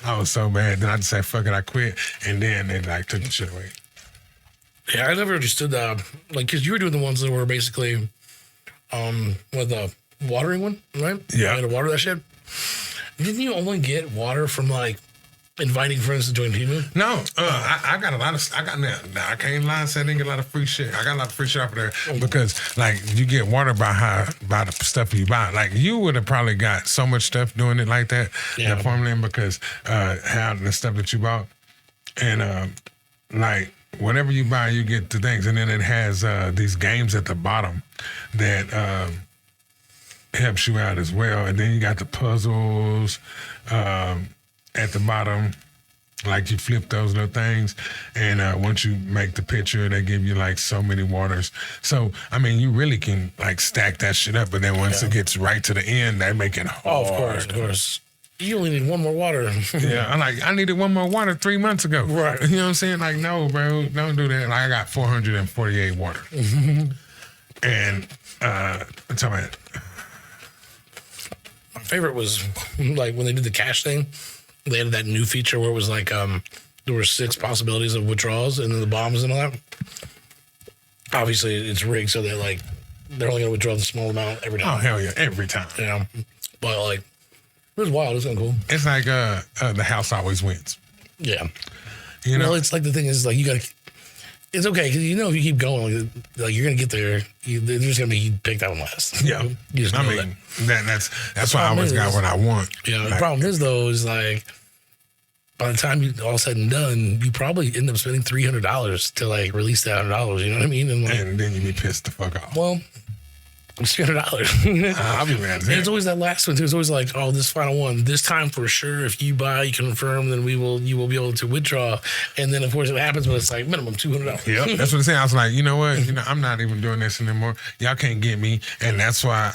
I was so mad. Then I just said, fuck it, I quit. And then they like took the shit away. Yeah, I never understood that. Like, because you were doing the ones that were basically with the watering one, right? Yeah. You had to water that shit. Didn't you only get water from like inviting friends to join team? No, I got a lot of. Now I can't lie and say I didn't get a lot of free shit. I got a lot of free shit off of there because like you get water by the stuff you buy. Like you would have probably got so much stuff doing it like that. Yeah. That farmland because how the stuff that you bought and like whatever you buy, you get the things, and then it has these games at the bottom that helps you out as well, and then you got the puzzles. At the bottom, like you flip those little things, and once you make the picture, they give you like so many waters. So, I mean, you really can like stack that shit up, but then once it gets right to the end, they make it hard. Oh, of course. You only need one more water. Yeah, I needed one more water 3 months ago. Right. You know what I'm saying? Like, no, bro, don't do that. Like, I got 448 water. And, I'm talking about. My favorite was like when they did the cash thing. They had that new feature where it was like there were 6 possibilities of withdrawals and then the bombs and all that. Obviously, it's rigged so they're only going to withdraw the small amount every time. Oh, hell yeah, every time. Yeah. But like, it was wild. It was kind of cool. It's like the house always wins. Yeah. You know? Well, it's like the thing is like you got to, it's okay because you know if you keep going, like you're going to get there, they're just going to be picked out last. Yeah. You just know I mean, that's why I always got what I want. Yeah. Like, the problem is though, is like, by the time you all said and done, you probably end up spending $300 to like release that $100. You know what I mean? And then you be pissed the fuck off. Well, it's $300. I'll be mad as It's always that last one too. It's always like, oh, this final one. This time for sure, if you buy, you confirm, then you will be able to withdraw. And then of course it happens, but it's like minimum $200. Yeah, that's what I'm saying. I was like, you know what? I'm not even doing this anymore. Y'all can't get me, and that's why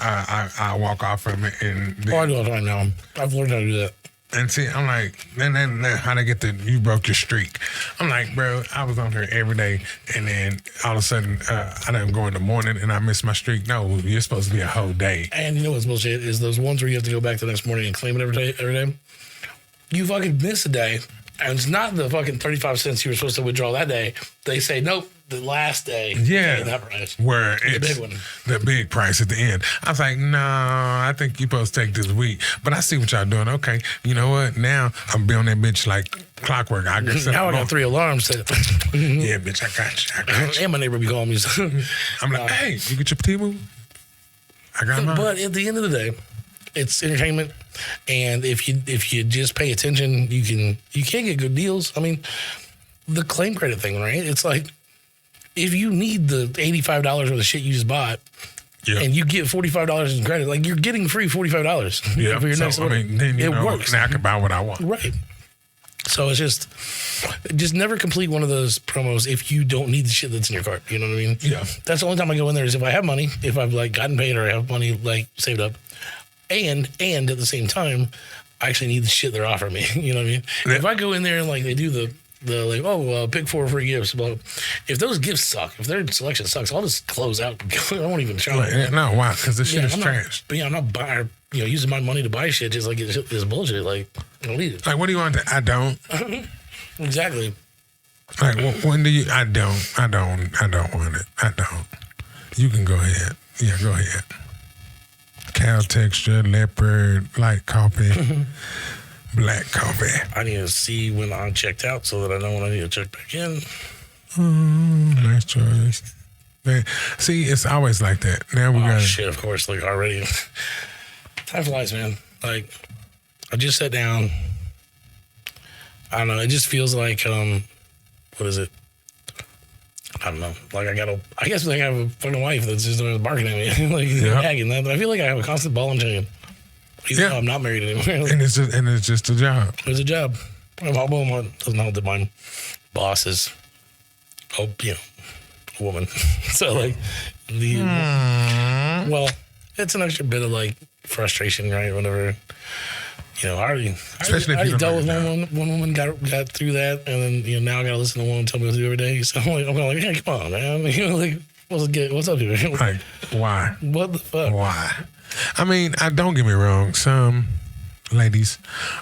I walk off from it. And I do all the time now. I've learned how to do that. And see, I'm like, then how they get you broke your streak. I'm like, bro, I was on here every day, and then all of a sudden, I didn't go in the morning, and I missed my streak. No, you're supposed to be a whole day. And you know what's bullshit is those ones where you have to go back the next morning and claim it every day. You fucking miss a day, and it's not the fucking 35 cents you were supposed to withdraw that day. They say, nope, the last day. Yeah. That price. Where it's the big one. The big price at the end. I was like, no, I think you're supposed to take this week. But I see what y'all doing. Okay, you know what? Now I'm be on that bitch like clockwork. I guess now I got 3 alarms set. Yeah, bitch, I got you. And my neighbor be calling me. I'm like, hey, you get your T-move? I got mine. But at the end of the day, it's entertainment. And if you just pay attention, you can get good deals. I mean, the claim credit thing, right? It's like, if you need the $85 worth of shit you just bought, and you get $45 in credit, like you're getting free $45 for your next order. I mean, then it works. Now I can buy what I want. Right. So it's just never complete one of those promos if you don't need the shit that's in your cart. You know what I mean? Yeah. That's the only time I go in there is if I have money, if I've like gotten paid or I have money like saved up, and at the same time, I actually need the shit they're offering me. You know what I mean? Yeah. If I go in there and like they do the like, pick 4 free gifts. Well, if those gifts suck, if their selection sucks, I'll just close out. I won't even try. No, why? Because this shit is trash. But I'm not buying, using my money to buy shit just like it's bullshit. Like, I don't need it. Like, what do you want? I don't. Exactly. Like, when do you? I don't want it. I don't. You can go ahead. Yeah, go ahead. Cow texture, leopard, light coffee. Black coffee. I need to see when I'm checked out so that I know when I need to check back in. Nice choice. See, it's always like that. Now we got shit, of course, like already. Time flies, man. Like, I just sat down. I don't know. It just feels like, what is it? I don't know. Like, I guess like I have a fucking wife that's just barking at me. Like, nagging that. But I feel like I have a constant ball and chain. Even though I'm not married anymore. And it's just a job. It's a job. Doesn't hold that my boss is, a woman. So like well, it's an extra bit of like frustration, right? Whenever, I already Especially if you dealt don't with one woman, got through that, and then now I got to listen to one tell me what to do every day. So I'm like, hey, come on, man. What's up here? Like, why? What the fuck? Why? I mean, don't get me wrong. Some ladies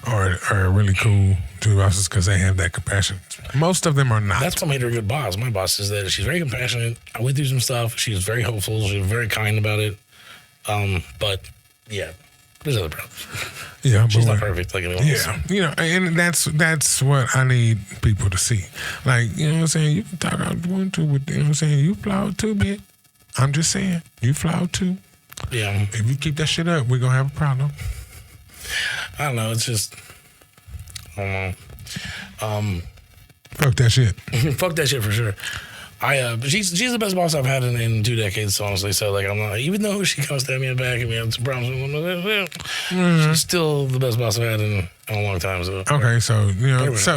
are really cool to bosses because they have that compassion. Most of them are not. That's what made her a good boss. My boss is that she's very compassionate. I went through some stuff. She was very hopeful. She was very kind about it. But yeah, there's other problems. Yeah, she's not perfect like anyone else. Yeah, and that's what I need people to see. Like, you know what I'm saying? You can talk out you want to, but you know what I'm saying? You flawed too, bitch. I'm just saying, you flawed too. Yeah. If you keep that shit up, we're gonna have a problem. I don't know. It's just, I don't know. Fuck that shit. Fuck that shit for sure. She's the best boss I've had in 2 decades, honestly. So like, I'm not, even though she comes stab me in the back and we have some problems, she's still the best boss I've had in a long time. So okay, so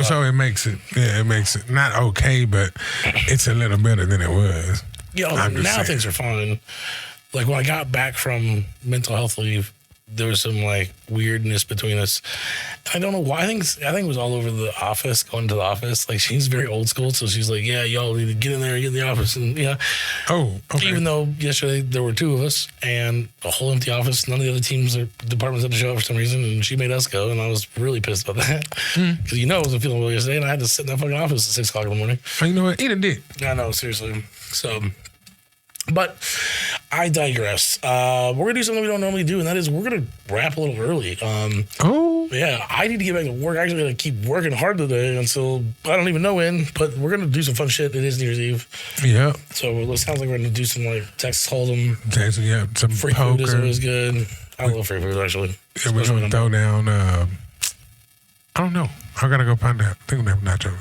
so it makes it not okay, but it's a little better than it was. Yeah, now things are fine. Like when I got back from mental health leave, there was some like weirdness between us. I don't know why. I think it was all over the office, going to the office. Like she's very old school, so she's like, yeah, y'all need to get in there and get in the office. And yeah. Oh, okay. Even though yesterday there were 2 of us and a whole empty office, none of the other teams or departments had to show up for some reason, and she made us go, and I was really pissed about that. Because I wasn't feeling well yesterday, and I had to sit in that fucking office at 6 o'clock in the morning. Oh, you know what? Eat a dick. I know, seriously. So, but I digress. We're going to do something we don't normally do, and that is we're going to wrap a little early. Yeah, I need to get back to work. I actually got to keep working hard today until I don't even know when, but we're going to do some fun shit. It is New Year's Eve. Yeah. So it sounds like we're going to do some like Texas Hold'em. Yeah, some free poker. Food is always good. I love free food, actually. Yeah, we're going to throw down, I don't know. I got to go find out. I think we have nachos.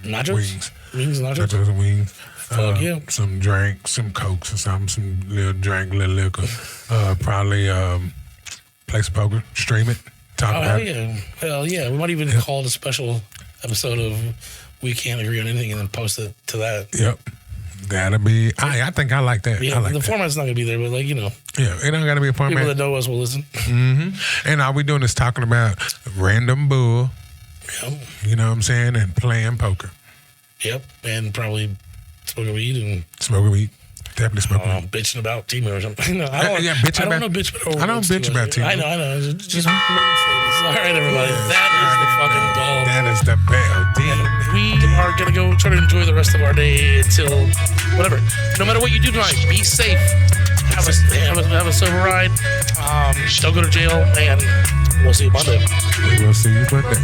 Nachos? Wings. Wings and nachos? Nachos and wings. Fuck yeah. Some drink, some Cokes or something, some little drink, little liquor. Probably play some poker, stream it, talk about it. Yeah. Hell yeah. We might even call it a special episode of We Can't Agree on Anything and then post it to that. Yep. That'll be, I think I like that. Yeah, I like the that. format's not going to be there, but like, Yeah, it don't got to be a format. People that know us will listen. Mm-hmm. And all we doing is talking about random bull, you know what I'm saying, and playing poker. Yep, and probably smoking weed. Definitely smoking weed. Bitching about Timo or something. No, I don't bitch about Timo. I know. Just all right, everybody. That is the fucking dog. That is the bell. We are going to go try to enjoy the rest of our day until whatever. No matter what you do tonight, be safe. Have a sober ride. Don't go to jail, and we'll see you Monday. We will see you Monday.